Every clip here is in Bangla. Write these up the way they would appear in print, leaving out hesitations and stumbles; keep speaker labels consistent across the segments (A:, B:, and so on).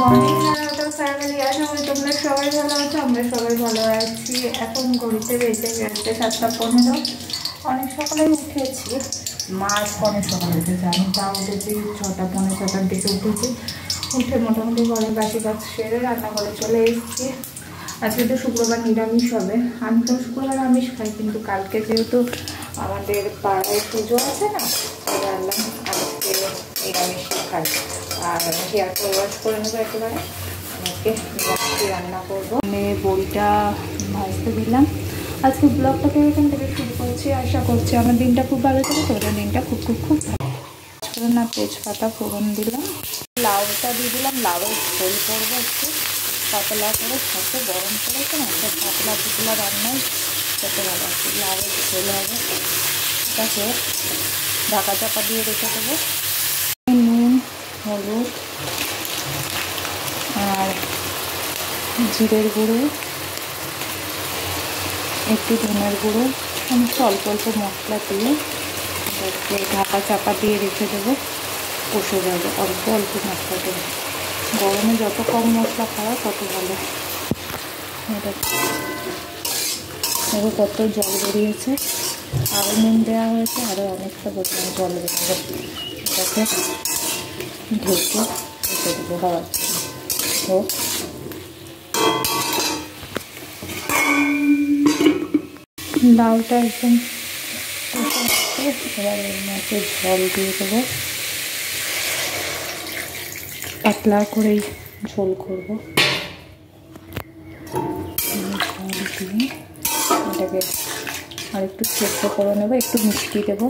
A: মর্নিং ফ্যামিলি, আশা করি তোমরা সবাই ভালো আছো। আমরা সবাই ভালো আছি। এখন ঘড়িতে বেজে গেছে 7:15। অনেক সকালে উঠেছি। মাছ অনেক সকালে উঠেছে, আমি তা উঠেছি 6টা পৌনে 6টার দিকে উঠেছি। উঠে মোটামুটি ঘরের বাসি কাজ সেরে রান্নাঘরে চলে এসেছি। আজকে তো শুক্রবার নিরামিষ হবে। আমি তো শুক্রবার আমিষ খাই, কিন্তু কালকে যেহেতু আমাদের পাড়ায় পুজো আছে না, জানলাম আজকে নিরামিষ খাই। আর হেয়ার ওয়াশ করে নেবো একেবারে। আজকে নিরামিষই রান্না করবো। বড়িটা ভাজতে দিলাম। আজকে ব্লগটাকে এখান থেকে শুরু করছি। আশা করছি আমার দিনটা খুব ভালো যাবে। তোদের দিনটা খুব খুব খুব ভালো। না তেজপাতা ফোড়ন দিলাম, লাউটা দিয়ে দিলাম। লাউয়ের ঝোল করবো একটু পাতলা করে, সাথে গরম করেছে না, একটা পাতলা পাতলা রান্নায় খেতে ভালো আছে। লাউয়ের ঝোল হবে। এটাকে ঢাকা চাপা দিয়ে রেখে দেবো। নুন, হলুদ আর জিরের গুঁড়ো, একটু ধনের গুঁড়ো, অল্প অল্প মশলা দিয়ে ঢাকা চাপা দিয়ে রেখে দেবো। কষে যাবে অল্প অল্প মশলা দেবো। গরমে যত কম মশলা খাওয়া তত ভালো। এটা দেখো কত জল বেরিয়েছে। আরও নুন দেওয়া হয়েছে, আরও অনেকটা পরিমাণ জল বেরোবে। এটাকে ঢেকে রেখে দেবো হওয়ার হোক। লাউটা একদম এবার এর মধ্যে ঝোল দিয়ে দেবো। পাতলা করেই ঝোল করবো। ঝোল দিয়ে এটাকে আর একটু সেদ্ধ করে নেবো। একটু মিষ্টি দেবো,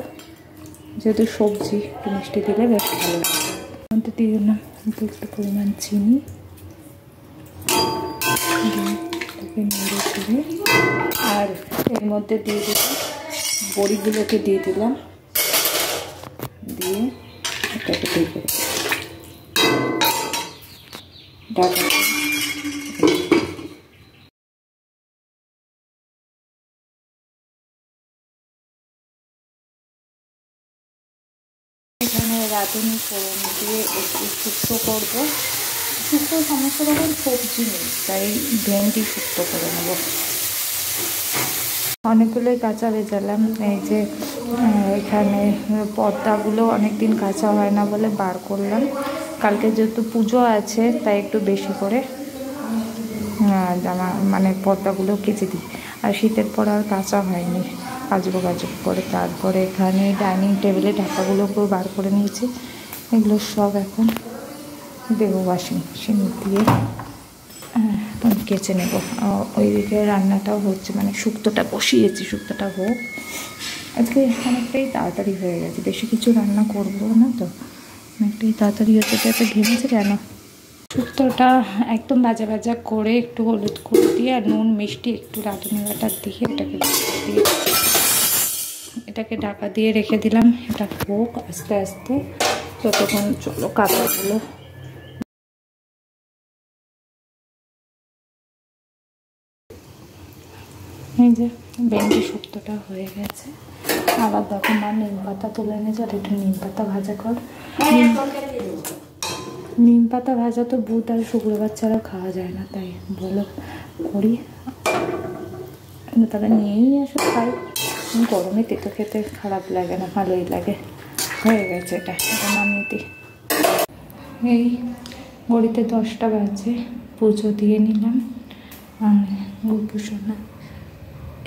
A: যেহেতু সবজি একটু মিষ্টি দিলে বেশ ভালো লাগে। মধ্যে দিয়ে দিলাম একটু পরিমাণ চিনি, নেড়ে চিনি। আর এর মধ্যে দিয়ে দিলাম বড়িগুলোকে দিয়ে দিলাম, দিয়ে এটাকে ঢেকে ঢাকা। এখানে রাঁধুনি ফোড়ন দিয়ে একটু শুক্তো করবো। শুক্তো সমস্ত রকম সবজি নেই, তাই ভেন্ডি শুক্তো করে নেব। অনেকগুলোই কাঁচা ভেজালাম। এই যে এখানে পর্দাগুলো অনেকদিন কাঁচা হয় না বলে বার করলাম। কালকে যেহেতু পুজো আছে তাই একটু বেশি করে জামা মানে পর্দাগুলো কেচে দিই। আর শীতের পর আর কাঁচা হয়নি, কাচবো করে। তারপরে এখানে ডাইনিং টেবিলে ঢাকাগুলোকেও বার করে নিয়েছি। এগুলো সব এখন দেবো ওয়াশিং মেশিন দিয়ে কেচে নেব। ওইদিকে রান্নাটাও হচ্ছে, মানে শুক্তোটা বসিয়েছি, শুক্তোটা হোক। আজকে অনেকটাই তাড়াতাড়ি হয়ে গেছে, বেশি কিছু রান্না করবো না তো, অনেকটাই তাড়াতাড়ি হচ্ছে। তো একটা ঘেমেছে কেন। শুক্তোটা একদম ভাজা ভাজা করে একটু হলুদ করে দিয়ে আর নুন মিষ্টি একটু রাঁধুনি বাটার দিয়ে এটাকে ঢাকা দিয়ে রেখে দিলাম। এটা হোক আস্তে আস্তে, ততক্ষণ চলো কাঁচাগুলো। এই যে ভেন্ডি শুক্তোটা হয়ে গেছে। আবার দেখো মা নিম পাতা তুলে এনেছে, আর একটু নিম পাতা ভাজা কর। নিম পাতা ভাজা তো বুধ আর শুক্রবার ছাড়া খাওয়া যায় না, তাই বলো করি। তবে নিয়েই আসো খাই। গরমে তেতো খেতে খারাপ লাগে না, ভালোই লাগে। হয়ে গেছে এটা নামিয়ে দিই। এই ঘড়িতে 10টা বাজে, পুজো দিয়ে নিলাম। আর গোপুসোনা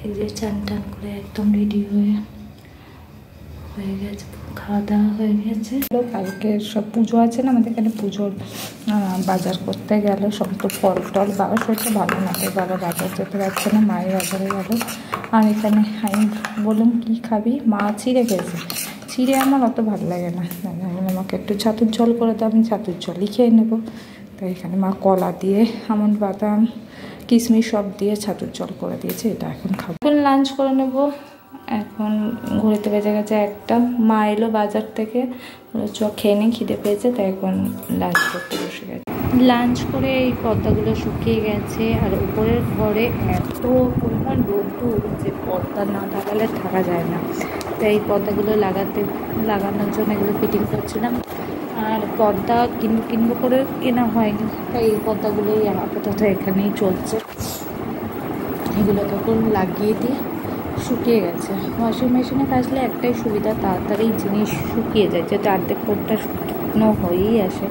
A: এই যে চান টান করে একদম রেডি হয়ে গেছে, খাওয়া দাওয়া হয়ে গেছে। কালকে সব পুজো আছে না আমাদের এখানে, পুজোর বাজার করতে গেল। সব তো ফল টল, বাবার শরীরটা ভালো না, তাই বাবা বাজার যেতে পারছে না, মায়ের বাজারে গেল। আর এখানে আমি বললাম কী খাবি, মা চিড়ে খেয়েছে। চিড়ে আমার অত ভালো লাগে না, আমাকে একটু ছাতুর জল করে দাও, আমি ছাতুর জলই খেয়ে নেবো। তাই এখানে মা কলা দিয়ে, আমন্ড বাদাম, কিশমিশ সব দিয়ে ছাতুর জল করে দিয়েছে। এটা এখন খাবো। এখন লাঞ্চ করে নেব। এখন ঘুরতে বেজে গেছে 1টা। মা এলো বাজার থেকে, চ খেয়ে নিয়ে খিদে পেয়েছে, তাই এখন লাঞ্চ করতে বসে গেছে। লাঞ্চ করে এই পর্দাগুলো শুকিয়ে গেছে। আর উপরের ঘরে এত পরিমাণ রোদ্দুর যে পর্দা না লাগালে থাকা যায় না, তাই এই পর্দাগুলো লাগানোর জন্য এগুলো ফিটিং করছিলাম। আর পর্দা কিনবো করে কেনা হয়নি, তাই এই পর্দাগুলোই আপাতত এখানেই চলছে। এগুলো তখন লাগিয়ে দিয়ে শুকিয়ে গেছে। ওয়াশিং মেশিনে কাচলে একটাই সুবিধা, তাড়াতাড়ি জিনিস শুকিয়ে যায়, যেটা অর্ধেক কোটটা শুকনো হয়েই আসে,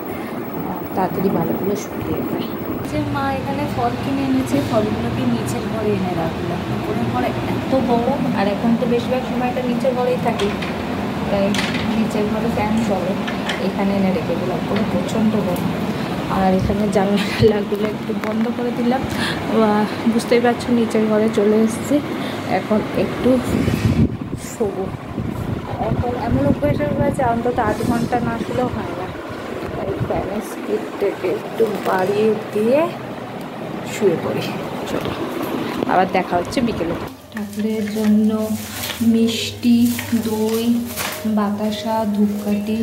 A: তাড়াতাড়ি ভালোগুলো শুকিয়ে যায়। যে মা এখানে ফল কিনে এনেছে, ফলগুলোকে নিচের ঘরে এনে রাখলাম। উপরের ঘরে এত গরম, আর এখন তো বেশিরভাগ সময়টা নিচের ঘরেই থাকি, তাই নিচের ঘরে ফ্যান চলে, এখানে এনে রেখে দিলাম। পুরো প্রচণ্ড গরম। আর এখানে জানলাগুলো একটু বন্ধ করে দিলাম। বুঝতেই পারছো নিচের ঘরে চলে এসেছি, এখন একটু শোবো। এখন এমন অভ্যাস হয়েছে অন্তত 8 ঘন্টা না শুলেও হয় না, তাই ফ্যানের স্পিডটাকে একটু বাড়িয়ে দিয়ে শুয়ে পড়ি। চলো, আবার দেখা হচ্ছে বিকেলে। ঠাকুরের জন্য মিষ্টি, দই, বাতাসা, ধূপকাঠি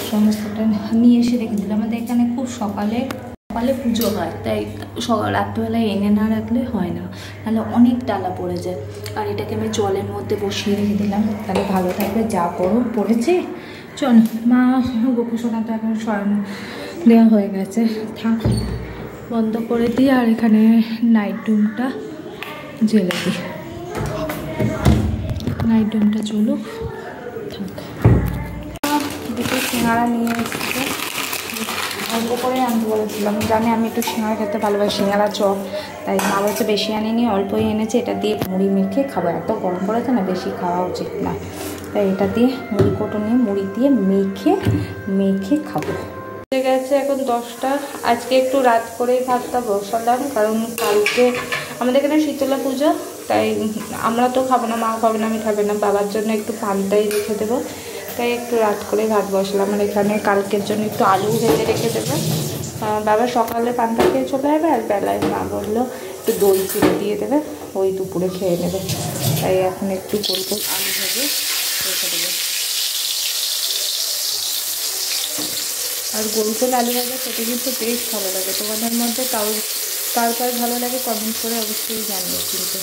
A: সমস্তটা নিয়ে এসে রেখে দিলাম। আমাদের এখানে খুব সকালে পুজো হয়, তাই রাত্রিবেলায় এনে না রাখলে হয় না, তাহলে অনেক ডালা পড়ে যায়। আর এটাকে আমি জলের মধ্যে বসিয়ে রেখে দিলাম, তাহলে ভালো থাকবে। যা গরম পড়েছে, চল মা গোপুসোনা তো এখন শয়ন দেওয়া হয়ে গেছে, থাক বন্ধ করে দিই। আর এখানে নাইট রুমটা জ্বেলে দিই, নাইট রুমটা চলুক, থাক। দুটো সিঙ্গাড়া নিয়ে এসেছে, অল্প করে আনতে বলেছিলাম, জানি আমি একটু সিঙ্গাড়া খেতে ভালোবাসি, সিঙ্গাড়া চপ, তাই মা বলছে বেশি আনিনি, অল্পই এনেছে, এটা দিয়ে মুড়ি মেখে খাবো। এত গরম পড়েছে না, বেশি খাওয়া উচিত না, তাই এটা দিয়ে মুড়ি কোটো নিয়ে মুড়ি দিয়ে মেখে খাবো। হয়ে গেছে এখন 10টা। আজকে একটু রাত করেই ভাতটা বসালাম, কারণ কালকে আমাদের এখানে শীতলা পুজো, তাই আমরা তো খাবো না, মাও খাবে না, আমি খাবে না, বাবার জন্য একটু পান্তাই রেখে দেবো, তাই একটু রাত করে ভাত বসালাম। আর এখানে কালকের জন্য একটু আলু ভেজে রেখে দেবে। বাবা সকালে পান্তা খেয়ে চলে যাবে, আর বেলায় মা বললো একটু দই চিড়ে দিয়ে দেবে, ওই দুপুরে খেয়ে নেবে, তাই এখন একটু গোল গোল আলু ভেজে রেখে দেবে। আর গোল গোল আলু ভাজা খেতে কিন্তু বেশ ভালো লাগে। তোমাদের মধ্যে কার ভালো লাগে কমেন্ট করে অবশ্যই জানবে। কিন্তু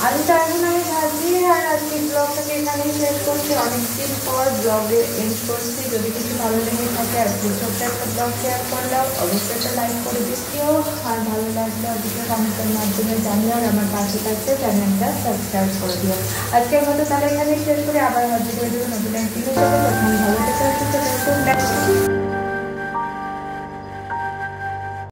A: আলুটা এখন আমি ভাজি। আর আজকে ব্লগটাকে এখানেই শেষ করছি, অনেকদিন পর ব্লগে এন্ড করছি। যদি কিছু ভালো লেগে থাকে, আজকে ছোট্ট একটা ব্লগ শেয়ার করলাম, অবশ্যই একটা লাইক করে দিচ্ছিও, আর ভালো লাগলে অবশ্যই কমেন্টের মাধ্যমে জানিও, আর আমার পাশে থাকতে চ্যানেলটা সাবস্ক্রাইব করে দিও। আজকের মতো তাহলে এখানেই শেষ করে আবার হাজির হয়ে যাবে নতুন এক ভিডিও সাথে। তখন ভালো থেকে